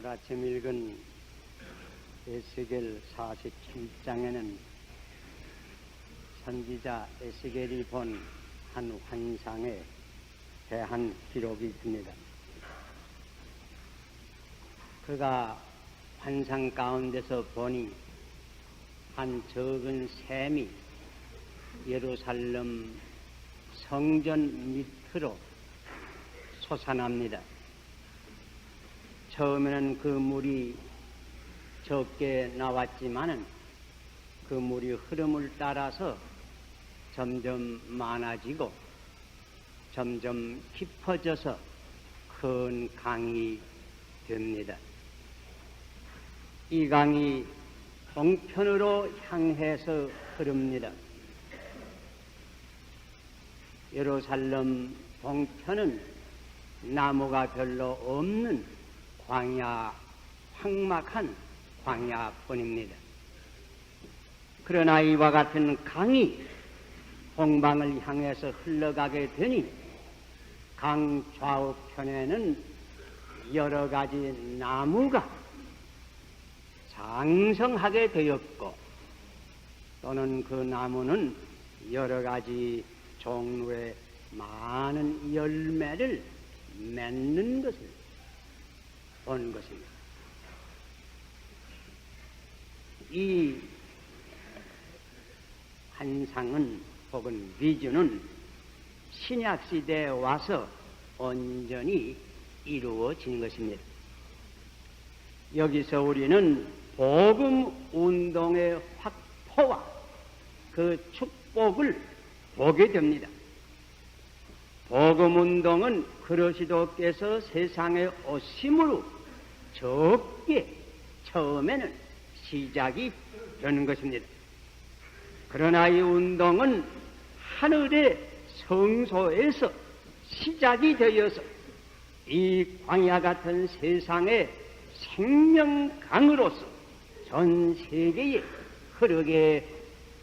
오늘 아침 읽은 에스겔 47장에는 선지자 에스겔이 본 한 환상에 대한 기록이 있습니다. 그가 환상 가운데서 보니 한 적은 샘이 예루살렘 성전 밑으로 솟아납니다. 처음에는 그 물이 적게 나왔지만은 그 물이 흐름을 따라서 점점 많아지고 점점 깊어져서 큰 강이 됩니다. 이 강이 동편으로 향해서 흐릅니다. 예루살렘 동편은 나무가 별로 없는 광야, 황막한 광야뿐입니다. 그러나 이와 같은 강이 동방을 향해서 흘러가게 되니 강 좌우편에는 여러 가지 나무가 장성하게 되었고 또는 그 나무는 여러 가지 종류의 많은 열매를 맺는 것을 본 것입니다. 이 환상은 혹은 비전은 신약시대에 와서 온전히 이루어진 것입니다. 여기서 우리는 복음운동의 확포와 그 축복을 보게 됩니다. 복음운동은 그리스도께서 세상에 오심으로 적게 처음에는 시작이 되는 것입니다. 그러나 이 운동은 하늘의 성소에서 시작이 되어서 이 광야 같은 세상의 생명강으로서 전 세계에 흐르게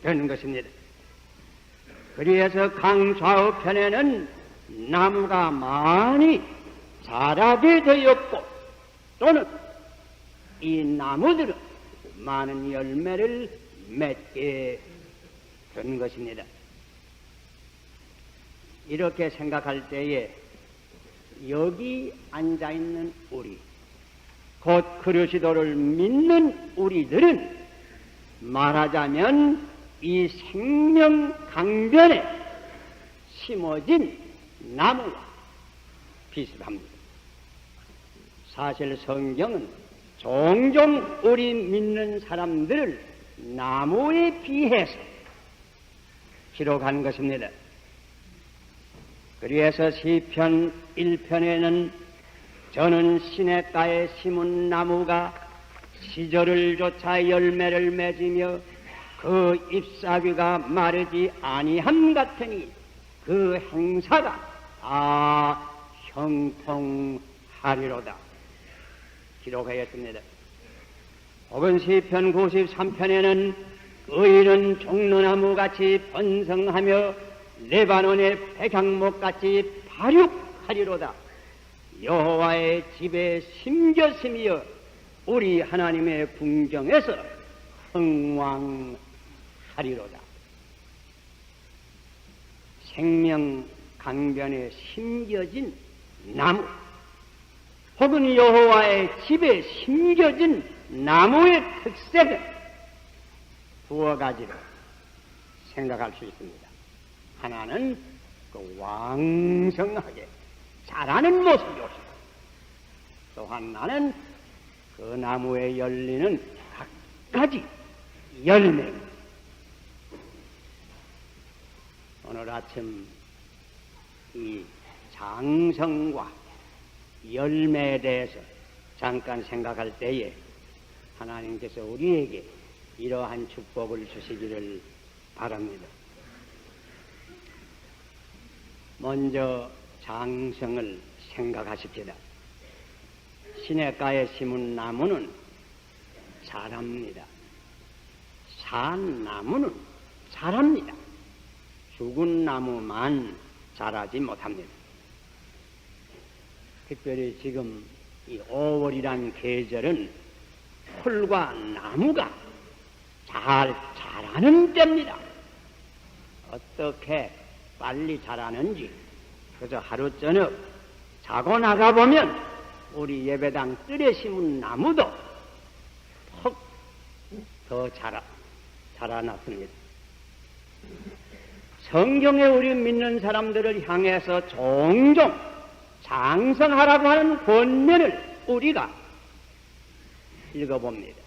되는 것입니다. 그래서 강 좌우편에는 나무가 많이 자라게 되었고 또는 이 나무들은 많은 열매를 맺게 된 것입니다. 이렇게 생각할 때에 여기 앉아있는 우리, 곧 그리스도를 믿는 우리들은 말하자면 이 생명 강변에 심어진 나무와 비슷합니다. 사실 성경은 종종 우리 믿는 사람들을 나무에 비해서 기록한 것입니다. 그래서 시편 1편에는 저는 시냇가에 심은 나무가 시절을 쫓아 열매를 맺으며 그 잎사귀가 마르지 아니함 같으니 그 행사가 다 형통하리로다 기록하였습니다. 혹은 시편 93편에는 의인은 종로나무같이 번성하며 레바논의 백향목같이 발육하리로다. 여호와의 집에 심겼으며 우리 하나님의 궁정에서 흥왕하리로다. 생명 강변에 심겨진 나무 혹은 여호와의 집에 심겨진 나무의 특색은 두어 가지로 생각할 수 있습니다. 하나는 그 왕성하게 자라는 모습이었습니다. 또 하나는 그 나무에 열리는 각가지 열매. 오늘 아침 이 장성과 열매에 대해서 잠깐 생각할 때에 하나님께서 우리에게 이러한 축복을 주시기를 바랍니다. 먼저 장성을 생각하십시다. 시냇가에 심은 나무는 자랍니다. 산 나무는 자랍니다. 죽은 나무만 자라지 못합니다. 특별히 지금 이 5월 겨울이란 계절은 풀과 나무가 잘 자라는 때입니다. 어떻게 빨리 자라는지 그저 하루 저녁 자고 나가보면 우리 예배당 뜰에 심은 나무도 퍽 더 자라났습니다. 성경에 우리 믿는 사람들을 향해서 종종 장성하라고 하는 권면을 우리가 읽어봅니다.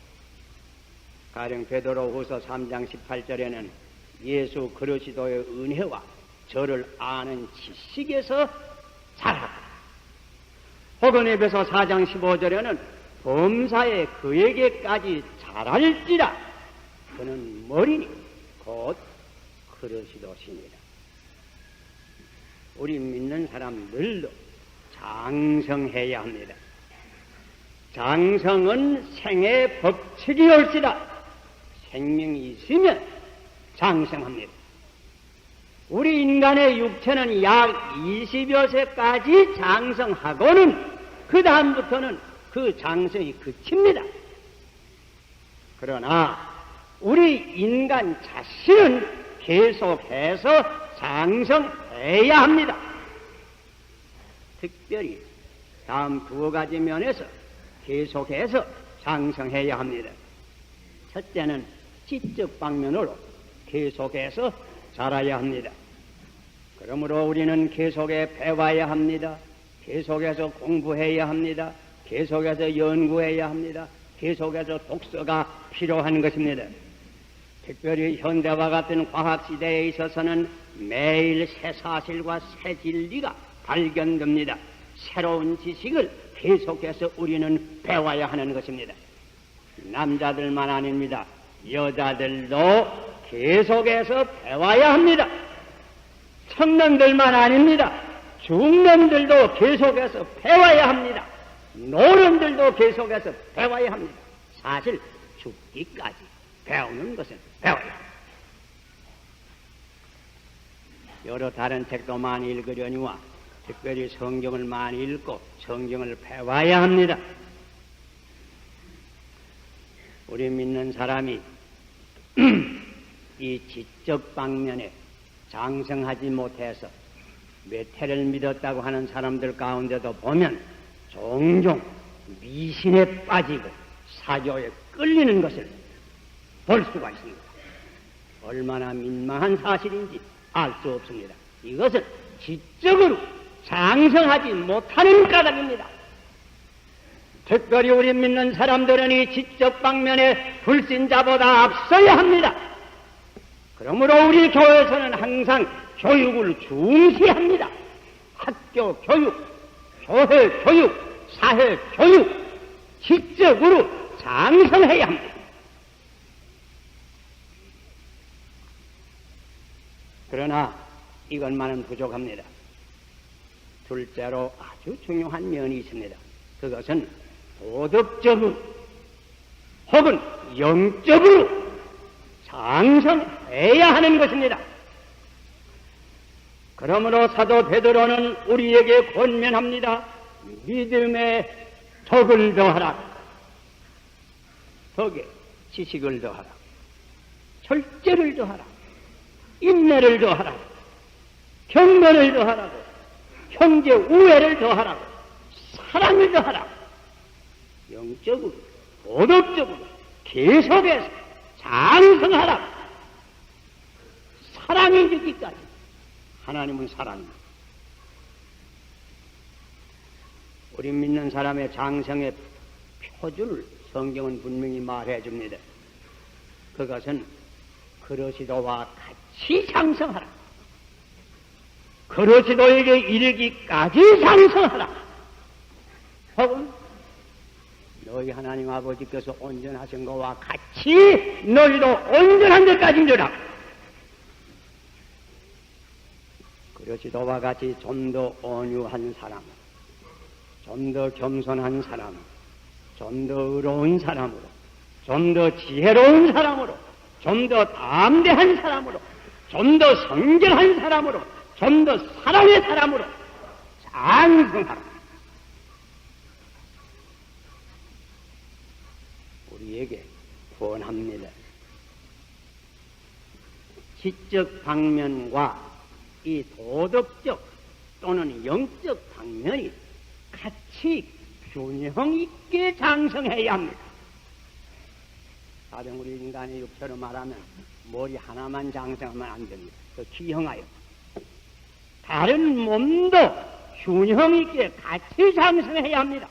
가령 베드로후서 3장 18절에는 예수 그리스도의 은혜와 저를 아는 지식에서 자라라. 혹은 에베소 4장 15절에는 범사에 그에게까지 자랄지라. 그는 머리니 곧 그리스도시니라. 우리 믿는 사람들도 장성해야 합니다. 장성은 생의 법칙이 올시다. 생명이 있으면 장성합니다. 우리 인간의 육체는 약 20여 세까지 장성하고는 그 다음부터는 그 장성이 그칩니다. 그러나 우리 인간 자신은 계속해서 장성해야 합니다. 특별히 다음 두 가지 면에서 계속해서 장성해야 합니다. 첫째는 지적 방면으로 계속해서 자라야 합니다. 그러므로 우리는 계속해 배워야 합니다. 계속해서 공부해야 합니다. 계속해서 연구해야 합니다. 계속해서 독서가 필요한 것입니다. 특별히 현대와 같은 과학시대에 있어서는 매일 새 사실과 새 진리가 발견됩니다. 새로운 지식을 계속해서 우리는 배워야 하는 것입니다. 남자들만 아닙니다. 여자들도 계속해서 배워야 합니다. 청년들만 아닙니다. 중년들도 계속해서 배워야 합니다. 노령들도 계속해서 배워야 합니다. 사실 죽기까지 배우는 것은 배워야 합니다. 여러 다른 책도 많이 읽으려니와 특별히 성경을 많이 읽고 성경을 배워야 합니다. 우리 믿는 사람이 이 지적 방면에 장성하지 못해서 메태를 믿었다고 하는 사람들 가운데도 보면 종종 미신에 빠지고 사교에 끌리는 것을 볼 수가 있습니다. 얼마나 민망한 사실인지 알 수 없습니다. 이것은 지적으로 장성하지 못하는 까닭입니다. 특별히 우리 믿는 사람들은 이 지적 방면에 불신자보다 앞서야 합니다. 그러므로 우리 교회에서는 항상 교육을 중시합니다. 학교 교육, 교회 교육, 사회 교육, 지적으로 장성해야 합니다. 그러나 이것만은 부족합니다. 둘째로 아주 중요한 면이 있습니다. 그것은 도덕적으로 혹은 영적으로 장성해야 하는 것입니다. 그러므로 사도 베드로는 우리에게 권면합니다. 믿음에 덕을 더하라. 덕에 지식을 더하라. 절제를 더하라. 인내를 더하라. 경건을 더하라고. 형제 우애를 더하라고. 사랑을 더하라. 영적으로 도덕적으로 계속해서 장성하라. 사랑이 되기까지. 하나님은 사랑입니다. 우리 믿는 사람의 장성의 표준을 성경은 분명히 말해 줍니다. 그것은 그리스도와 같이 장성하라. 그리스도에게 이르기까지 장성하라. 혹은 너희 하나님 아버지께서 온전하신 것과 같이 너희도 온전한 데까지 이르라. 그리스도와 같이 좀 더 온유한 사람, 좀 더 겸손한 사람, 좀 더 의로운 사람으로, 좀 더 지혜로운 사람으로, 좀 더 담대한 사람으로, 좀 더 성결한 사람으로, 좀 더 사랑의 사람으로 장성하라. 우리에게 권합니다. 지적 방면과 이 도덕적 또는 영적 방면이 같이 균형 있게 장성해야 합니다. 가령 우리 인간의 육체로 말하면 머리 하나만 장성하면 안 됩니다. 그 기형하여 다른 몸도 균형 있게 같이 장성해야 합니다.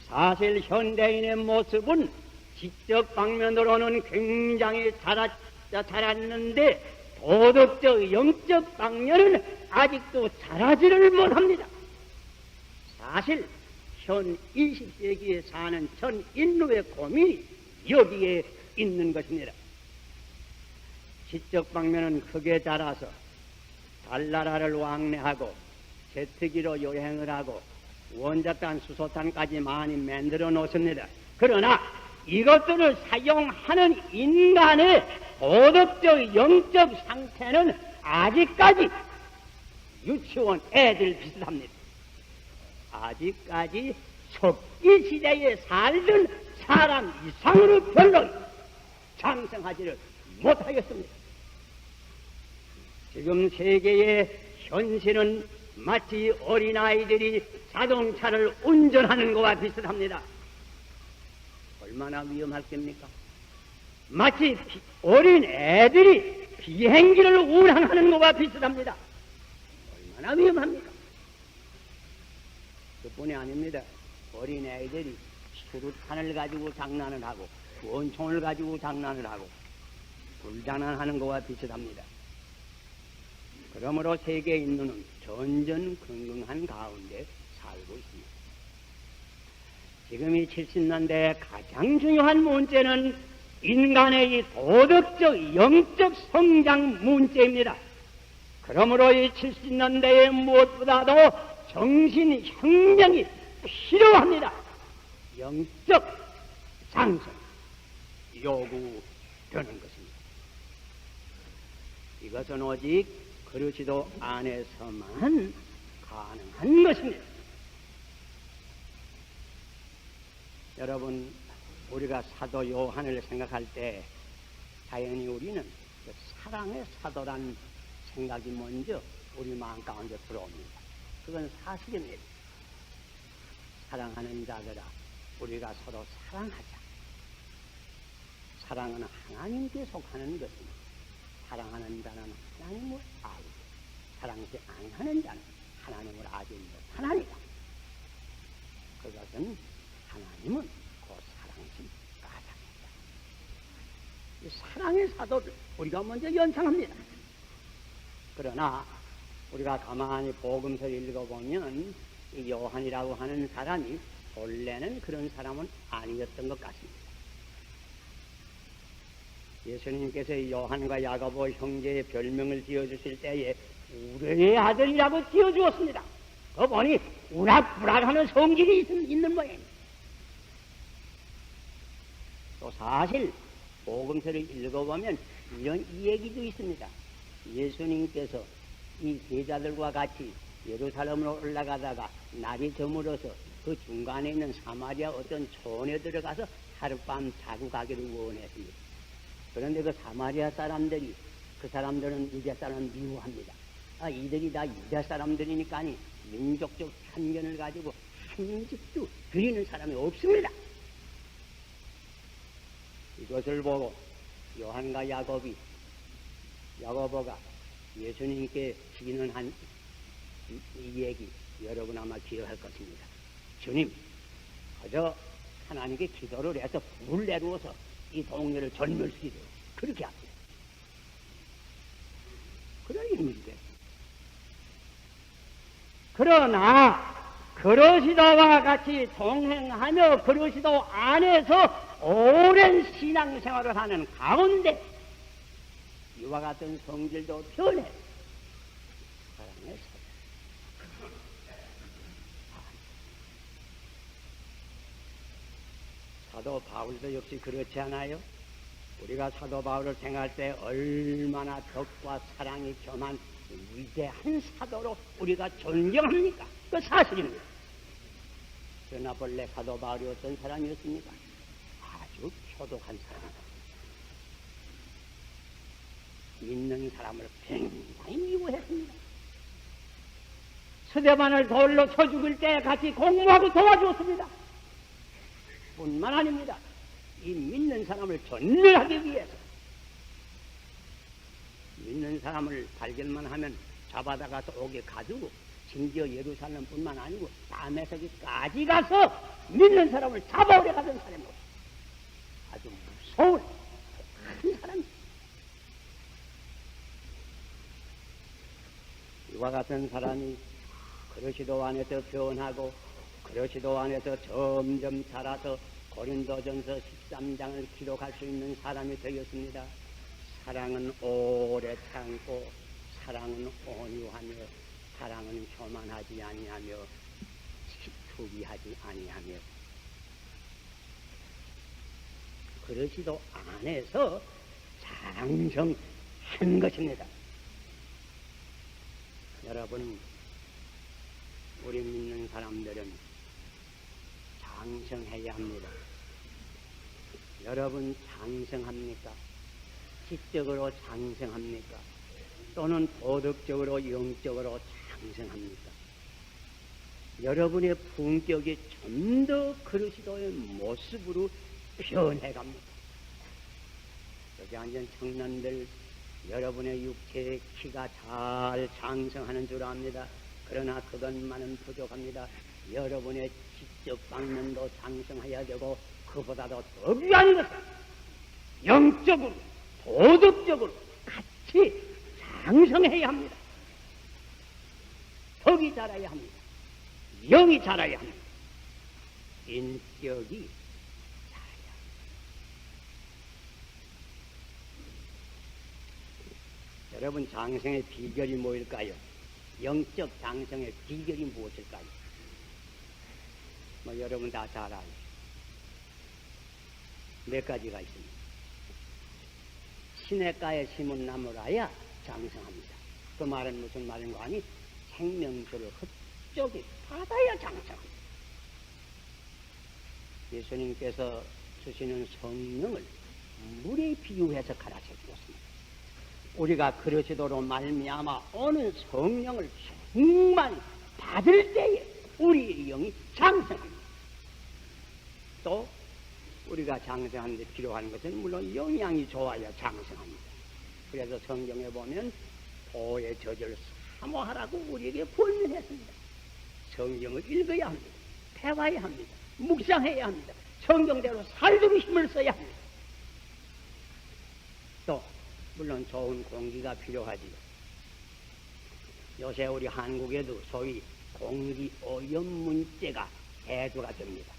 사실 현대인의 모습은 지적 방면으로는 굉장히 자랐는데 도덕적, 영적 방면은 아직도 자라지를 못합니다. 사실 현 20세기에 사는 전 인류의 고민이 여기에 있는 것입니다. 지적 방면은 크게 자라서 달나라를 왕래하고 제트기로 여행을 하고 원자탄, 수소탄까지 많이 만들어 놓습니다. 그러나 이것들을 사용하는 인간의 도덕적, 영적 상태는 아직까지 유치원 애들 비슷합니다. 아직까지 석기 시대에 살던 사람 이상으로 별로 장성하지를 못하겠습니다. 지금 세계의 현실은 마치 어린아이들이 자동차를 운전하는 것과 비슷합니다. 얼마나 위험할 겁니까? 마치 어린 애들이 비행기를 운항하는 것과 비슷합니다. 얼마나 위험합니까? 그뿐이 아닙니다. 어린 애들이 수류탄을 가지고 장난을 하고 원총을 가지고 장난을 하고 불장난하는 것과 비슷합니다. 그러므로 세계 인류는 전전긍긍한 가운데 살고 있습니다. 지금 이 70년대의 가장 중요한 문제는 인간의 이 도덕적, 영적 성장 문제입니다. 그러므로 이 70년대에 무엇보다도 정신혁명이 필요합니다. 영적 상승 요구되는 것입니다. 이것은 오직 그리스도 안에서만 가능한 것입니다. 여러분, 우리가 사도 요한을 생각할 때 당연히 우리는 그 사랑의 사도란 생각이 먼저 우리 마음 가운데 들어옵니다. 그건 사실입니다. 사랑하는 자들아, 우리가 서로 사랑하자. 사랑은 하나님께 속하는 것입니다. 사랑하는 자는 하나님을 알고 사랑하지 않는 자는 하나님을 알지 못하나니까. 그것은 하나님은 그 사랑이신 가장입니다. 이 사랑의 사도를 우리가 먼저 연상합니다. 그러나 우리가 가만히 복음서를 읽어보면 이 요한이라고 하는 사람이 본래는 그런 사람은 아니었던 것 같습니다. 예수님께서 요한과 야고보 형제의 별명을 지어주실 때에 우레의 아들이라고 지어주었습니다. 그거 보니 우락부락하는 성질이 있는 모양입니다. 또 사실 복음서를 읽어보면 이런 이야기도 있습니다. 예수님께서 이 제자들과 같이 예루살렘으로 올라가다가 날이 저물어서 그 중간에 있는 사마리아 어떤 촌에 들어가서 하룻밤 자고 가기를 원했습니다. 그런데 그 사마리아 사람들이 그 사람들은 유대 사람을 미워합니다. 이들이 다 유대 사람들이니까 민족적 편견을 가지고 한 집도 드리는 사람이 없습니다. 이것을 보고 요한과 야고보가 예수님께 진언한 이 얘기 여러분 아마 기억할 것입니다. 주님, 그저 하나님께 기도를 해서 불을 내루어서 이 동네를 전멸시키도록 그렇게 합니다. 그런 의미인데. 그러나 그리스도와 같이 동행하며 그리스도 안에서 오랜 신앙생활을 하는 가운데 이와 같은 성질도 변해. 사랑의 사도 바울도 역시 그렇지 않아요? 우리가 사도 바울을 생각할 때 얼마나 덕과 사랑이 겸한 위대한 사도로 우리가 존경합니까? 그 사실입니다. 그러나 본래 사도 바울이 어떤 사람이었습니까? 아주 표독한 사람이다. 믿는 사람을 굉장히 미워했습니다. 스데반을 돌로 쳐 죽일 때 같이 공모하고 도와주었습니다. 뿐만 아닙니다. 이 믿는 사람을 전멸하기 위해서 믿는 사람을 발견만 하면 잡아다가 옥에 가두고 심지어 예루살렘뿐만 아니고 다메섹까지 가서 믿는 사람을 잡아오려 가던 사람이었어요. 아주 무서운 큰 사람이에요. 이와 같은 사람이 그리스도 안에서 변하고 그리스도 안에서 점점 자라서 고린도전서 13장을 기록할 수 있는 사람이 되었습니다. 사랑은 오래 참고 사랑은 온유하며 사랑은 교만하지 아니하며 투기하지 아니하며 그리스도 안에서 장성한 것입니다. 여러분, 우리 믿는 사람들은 장성해야 합니다. 여러분 장성합니까? 지적으로 장성합니까? 또는 도덕적으로 영적으로 장성합니까? 여러분의 품격이 좀 더 그리스도의 모습으로 변해갑니다. 여기 앉은 청년들, 여러분의 육체의 키가 잘 장성하는 줄 압니다. 그러나 그것만은 부족합니다. 여러분의 지적 방면도 장성해야 되고 그보다도 더 귀한 것은 영적으로 도덕적으로 같이 장성해야 합니다. 덕이 자라야 합니다. 영이 자라야 합니다. 인격이 자라야 합니다. 여러분, 장성의 비결이 뭐일까요? 영적 장성의 비결이 무엇일까요? 여러분 다 잘 알죠. 몇 가지가 있습니다. 시냇가에 심은 나무라야 장성합니다. 그 말은 무슨 말인가 하니 생명수를 흡족히 받아야 장성합니다. 예수님께서 주시는 성령을 물에 비유해서 가르쳐 주었습니다. 우리가 그리스도로 말미암아 오는 성령을 충만히 받을 때에 우리의 영이 장성합니다. 또 우리가 장성하는 데 필요한 것은 물론 영양이 좋아야 장성합니다. 그래서 성경에 보면 보의 저절을 사모하라고 우리에게 권면했습니다. 성경을 읽어야 합니다. 배워야 합니다. 묵상해야 합니다. 성경대로 살도록 힘을 써야 합니다. 또 물론 좋은 공기가 필요하지요. 요새 우리 한국에도 소위 공기 오염문제가 대두가 됩니다.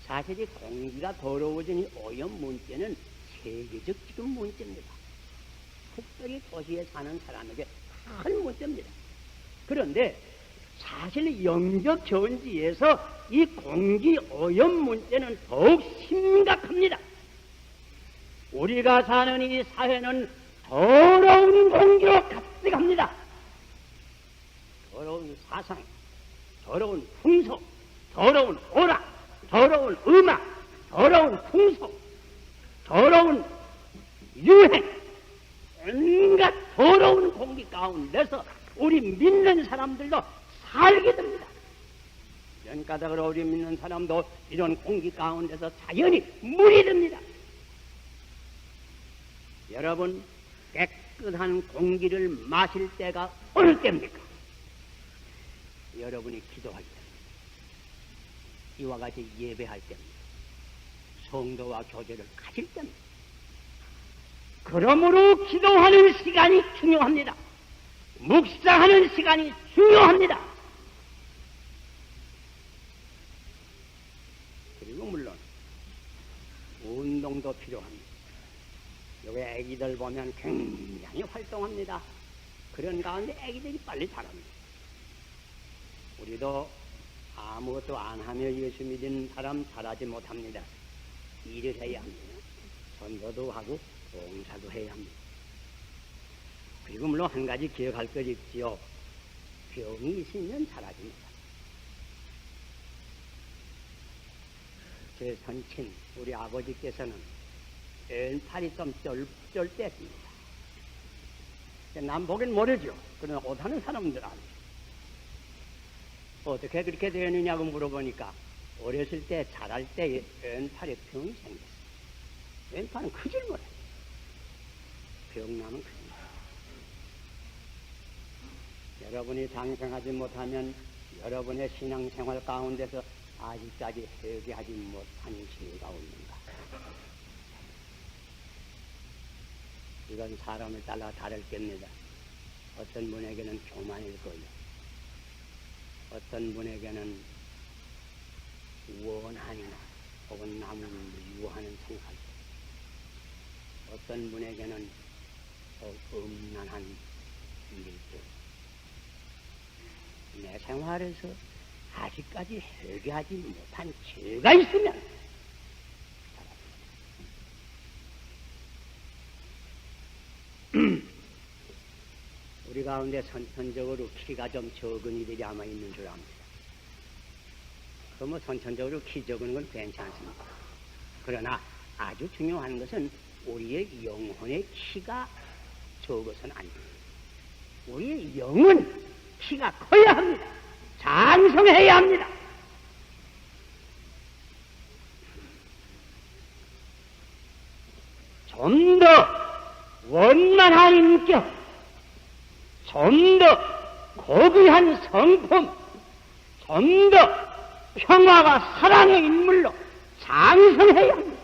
사실 이 공기가 더러워지니 오염문제는 세계적 지금 문제입니다. 특별히 도시에 사는 사람에게 큰 문제입니다. 그런데 사실 영적 전지에서 이 공기 오염 문제는 더욱 심각합니다. 우리가 사는 이 사회는 더러운 공기로 가득합니다. 더러운 사상, 더러운 풍속, 더러운 오락, 더러운 음악, 더러운 풍속, 더러운 유행, 온갖 더러운 공기 가운데서 우리 믿는 사람들도 살게 됩니다. 이런 까닭으로 우리 믿는 사람도 이런 공기 가운데서 자연히 물이 됩니다. 여러분, 깨끗한 공기를 마실 때가 어느 때입니까? 여러분이 기도할 때, 이와 같이 예배할 때입니다. 성도와 교제를 가질 때입니다. 그러므로 기도하는 시간이 중요합니다. 묵상하는 시간이 중요합니다. 그리고 물론 운동도 필요합니다. 여기 애기들 보면 굉장히 활동합니다. 그런 가운데 애기들이 빨리 자랍니다. 우리도 아무것도 안 하며 예수 믿는 사람 잘하지 못합니다. 일을 해야 합니다. 전도도 하고 봉사도 해야 합니다. 그리고 물론 한 가지 기억할 것이 있지요. 병이 있으면 잘하지 못합니다. 제 선친 우리 아버지께서는 왼팔이 좀 쩔쩔댔습니다. 남 보긴 모르죠. 그러나 옷하는 사람들 알죠. 어떻게 그렇게 되느냐고 물어보니까 어렸을 때 자랄 때 왼팔에 병이 생겼어요. 왼팔은 크질 못해요. 병나면 큽니다. 여러분이 장성하지 못하면 여러분의 신앙생활 가운데서 아직까지 회개하지 못한 죄가 없는가? 이건 사람을 따라 다를 겁니다. 어떤 분에게는 교만일 거예요. 어떤 분에게는 원한이나 혹은 남을 미워하는 생각, 어떤 분에게는 음란한 일들. 내 생활에서 아직까지 해결하지 못한 죄가 있으면 우리 가운데 선천적으로 키가 좀 적은 이들이 아마 있는 줄 압니다. 그럼 선천적으로 키 적은 건 괜찮습니다. 그러나 아주 중요한 것은 우리의 영혼의 키가 적어서는 안 됩니다. 우리의 영은 키가 커야 합니다. 장성해야 합니다. 좀 더 원만한 인격, 좀 더 고귀한 성품, 좀 더 평화와 사랑의 인물로 장성해야 합니다.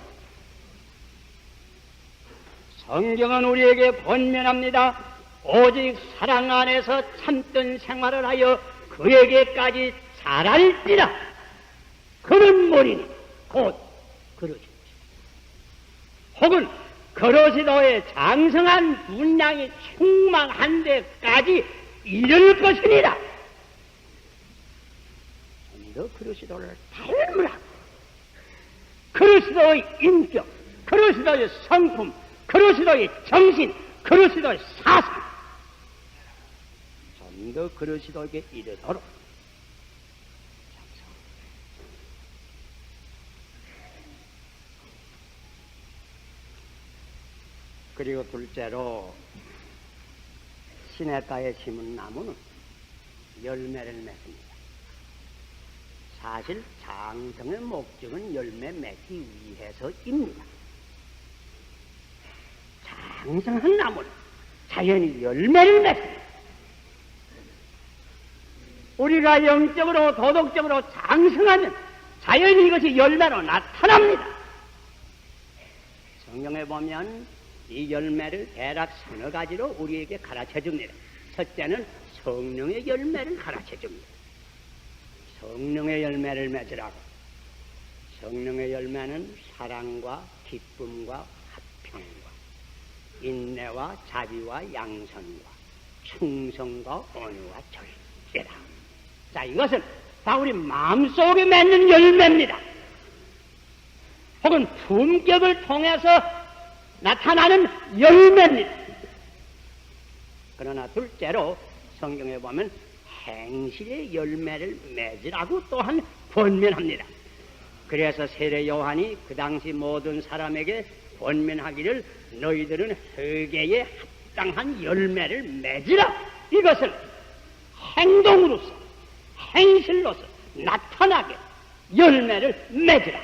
성경은 우리에게 권면합니다. 오직 사랑 안에서 참된 생활을 하여 그에게까지 자랄지라. 그런 머리니 곧 그러시오. 혹은 그러시도의 장성한 분량이 충만한 데까지 이를 것이니라. 좀 더 그러시도를 닮으라. 그러시도의 인격, 그러시도의 성품, 그러시도의 정신, 그러시도의 사상, 좀 더 그러시도에게 이르도록 그리고 둘째로 시냇가에 심은 나무는 열매를 맺습니다. 사실 장성의 목적은 열매 맺기 위해서입니다. 장성한 나무는 자연히 열매를 맺습니다. 우리가 영적으로 도덕적으로 장성하면 자연히 이것이 열매로 나타납니다. 성경에 보면 이 열매를 대략 서너 가지로 우리에게 가르쳐 줍니다. 첫째는 성령의 열매를 가르쳐 줍니다. 성령의 열매를 맺으라고. 성령의 열매는 사랑과 기쁨과 화평과 인내와 자비와 양선과 충성과 온유와 절제다. 자, 이것은 다 우리 마음속에 맺는 열매입니다. 혹은 품격을 통해서 나타나는 열매입니다. 그러나 둘째로 성경에 보면 행실의 열매를 맺으라고 또한 권면합니다. 그래서 세례 요한이 그 당시 모든 사람에게 권면하기를 너희들은 회개에 합당한 열매를 맺으라. 이것을 행동으로서 행실로서 나타나게 열매를 맺으라.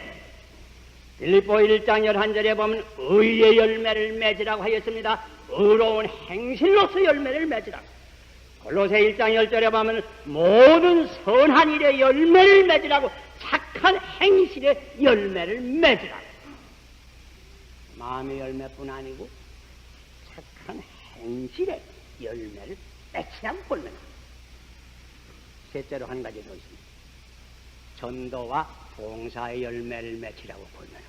빌립보 1장 11절에 보면 의의 열매를 맺으라고 하였습니다. 의로운 행실로서 열매를 맺으라. 골로새 1장 10절에 보면 모든 선한 일의 열매를 맺으라고 착한 행실의 열매를 맺으라. 마음의 열매뿐 아니고 착한 행실의 열매를 맺으라고 권면합니다. 셋째로 한 가지 더 있습니다. 전도와 봉사의 열매를 맺으라고 권면합니다.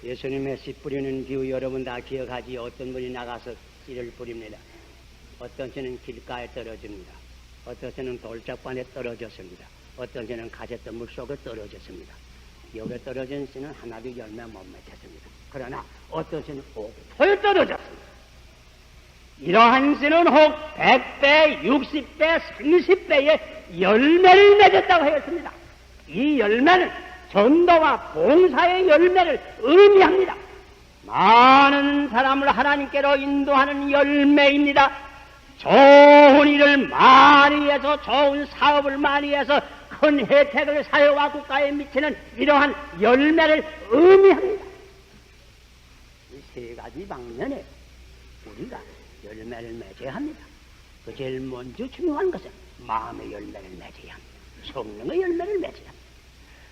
예수님의 씨 뿌리는 비유 여러분 다 기억하지. 어떤 분이 나가서 씨를 뿌립니다. 어떤 씨는 길가에 떨어집니다. 어떤 씨는 돌짝반에 떨어졌습니다. 어떤 씨는 가셨던 물속에 떨어졌습니다. 여기에 떨어진 씨는 하나도 열매 못 맺었습니다. 그러나 어떤 씨는 옥토에 떨어졌습니다. 이러한 씨는 혹 100배, 60배, 30배의 열매를 맺었다고 하였습니다. 이 열매는 전도와 봉사의 열매를 의미합니다. 많은 사람을 하나님께로 인도하는 열매입니다. 좋은 일을 많이 해서, 좋은 사업을 많이 해서 큰 혜택을 사회와 국가에 미치는 이러한 열매를 의미합니다. 이 세 가지 방면에 우리가 열매를 맺어야 합니다. 그 제일 먼저 중요한 것은 마음의 열매를 맺어야 합니다. 성령의 열매를 맺어야 합니다.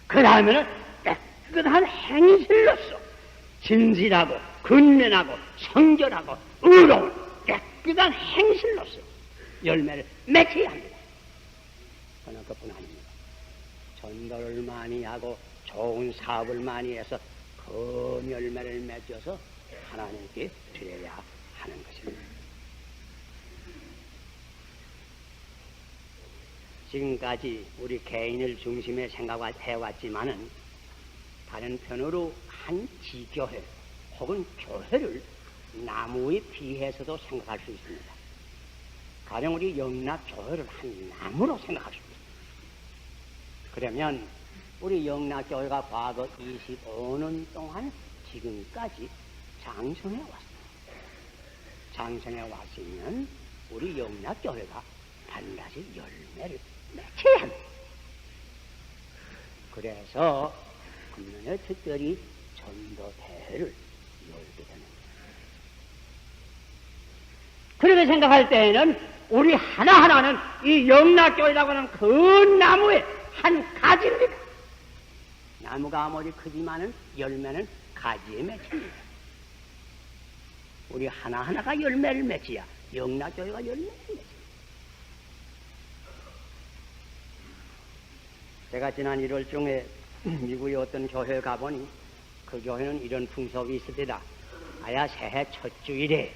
그 다음에는 깨끗한 행실로서 진실하고 근면하고 성결하고 의로운 깨끗한 행실로서 열매를 맺어야 합니다. 그러나 그뿐 아닙니다. 전도를 많이 하고 좋은 사업을 많이 해서 그 열매를 맺어서 하나님께 드려야 하는 것입니다. 지금까지 우리 개인을 중심에 생각해왔지만은 다른 편으로 한 지교회 혹은 교회를 나무에 비해서도 생각할 수 있습니다. 가령 우리 영락교회를 한 나무로 생각할 수 있습니다. 그러면 우리 영락교회가 과거 25년 동안 지금까지 장성해 왔습니다. 장성해 왔으면 우리 영락교회가 반드시 열매를 맺어야 합니다. 그래서 금년에 특별히 전도대회를 열게 됩니다. 그렇게 생각할 때에는 우리 하나하나는 이 영락교회라고 하는 그 나무의 한 가지입니다. 나무가 아무리 크지만은 열매는 가지에 맺힙니다. 우리 하나하나가 열매를 맺어야 영락교회가 열매를 맺습니다. 제가 지난 1월 중에 미국의 어떤 교회에 가보니 그 교회는 이런 풍속이 있습니다. 아야 새해 첫 주일에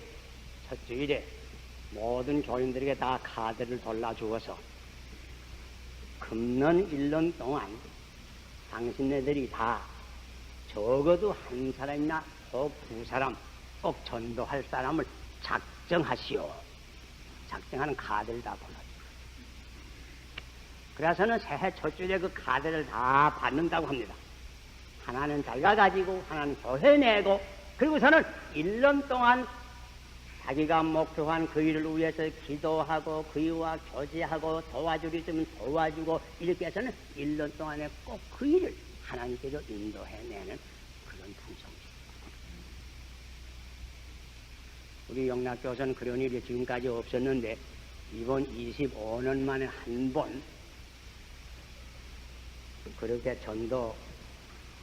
모든 교인들에게 다 카드를 돌려주어서 금년 1년 동안 당신네들이 다 적어도 한 사람이나 꼭 두 사람 꼭 전도할 사람을 작정하시오. 작정하는 카드를 다 보내줍니다. 그래서는 새해 첫 주일에 그 카드를 다 받는다고 합니다. 하나는 자기가 가지고 하나는 교회 내고 그리고서는 1년 동안 자기가 목표한 그 일을 위해서 기도하고 그이와 교제하고 도와주리면 도와주고 이렇게 해서는 1년 동안에 꼭 그 일을 하나님께로 인도해내는 그런 풍성입니다. 우리 영락교회는 그런 일이 지금까지 없었는데 이번 25년 만에 한 번 그렇게 전도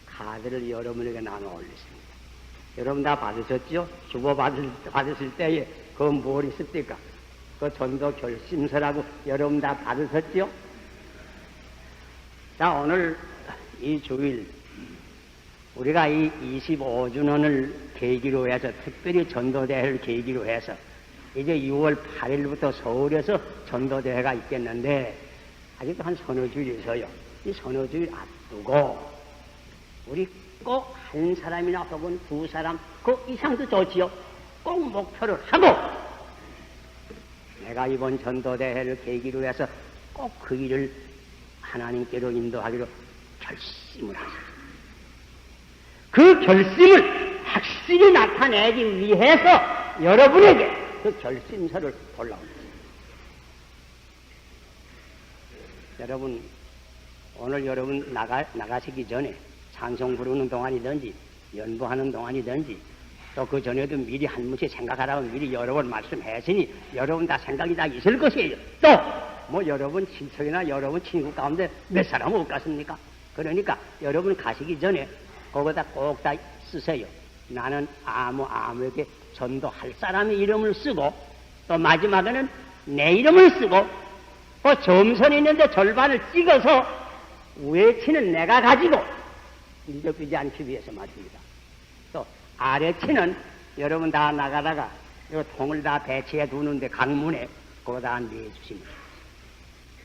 카드를 여러분에게 나눠 올렸습니다. 여러분 다 받으셨죠? 주보 받으실 때에 그건 뭘 있습니까? 그 전도 결심서라고 여러분 다 받으셨죠? 자, 오늘 이 주일 우리가 이 25주년을 계기로 해서 특별히 전도대회를 계기로 해서 이제 6월 8일부터 서울에서 전도대회가 있겠는데 아직도 한 서너 주일 있어요. 이 서너 주일 앞두고 우리 꼭 한 사람이나 혹은 두 사람 그 이상도 좋지요. 꼭 목표를 하고 내가 이번 전도대회를 계기로 해서 꼭 그 일을 하나님께로 인도하기로 결심을 하세요. 그 결심을 확실히 나타내기 위해서 여러분에게 그 결심서를 돌려옵니다. 여러분 오늘 여러분 나가시기 전에 찬송 부르는 동안이든지 연보하는 동안이든지 또 그 전에도 미리 한 문씩 생각하라고 미리 여러 번 말씀했으니 여러분 다 생각이 다 있을 것이에요. 또 뭐 여러분 친척이나 여러분 친구 가운데 몇 사람 못 갔습니까? 그러니까 여러분 가시기 전에 거기다 꼭 다 쓰세요. 나는 아무에게 전도할 사람의 이름을 쓰고 또 마지막에는 내 이름을 쓰고 그 점선이 있는데 절반을 찍어서 위에치는 내가 가지고 일적되지 않기 위해서 말입니다. 또 아래치는 여러분 다 나가다가 이 통을 다 배치해 두는데 강문에 거기다 내주십니다.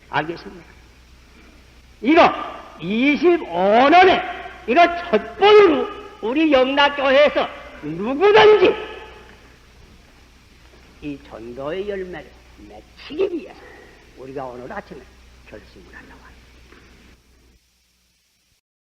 알겠습니까? 이거 25년에 이거 첫 번으로 우리 영락교회에서 누구든지 이 전도의 열매를 맺히기 위해서 우리가 오늘 아침에 결심을 하려고 합니다.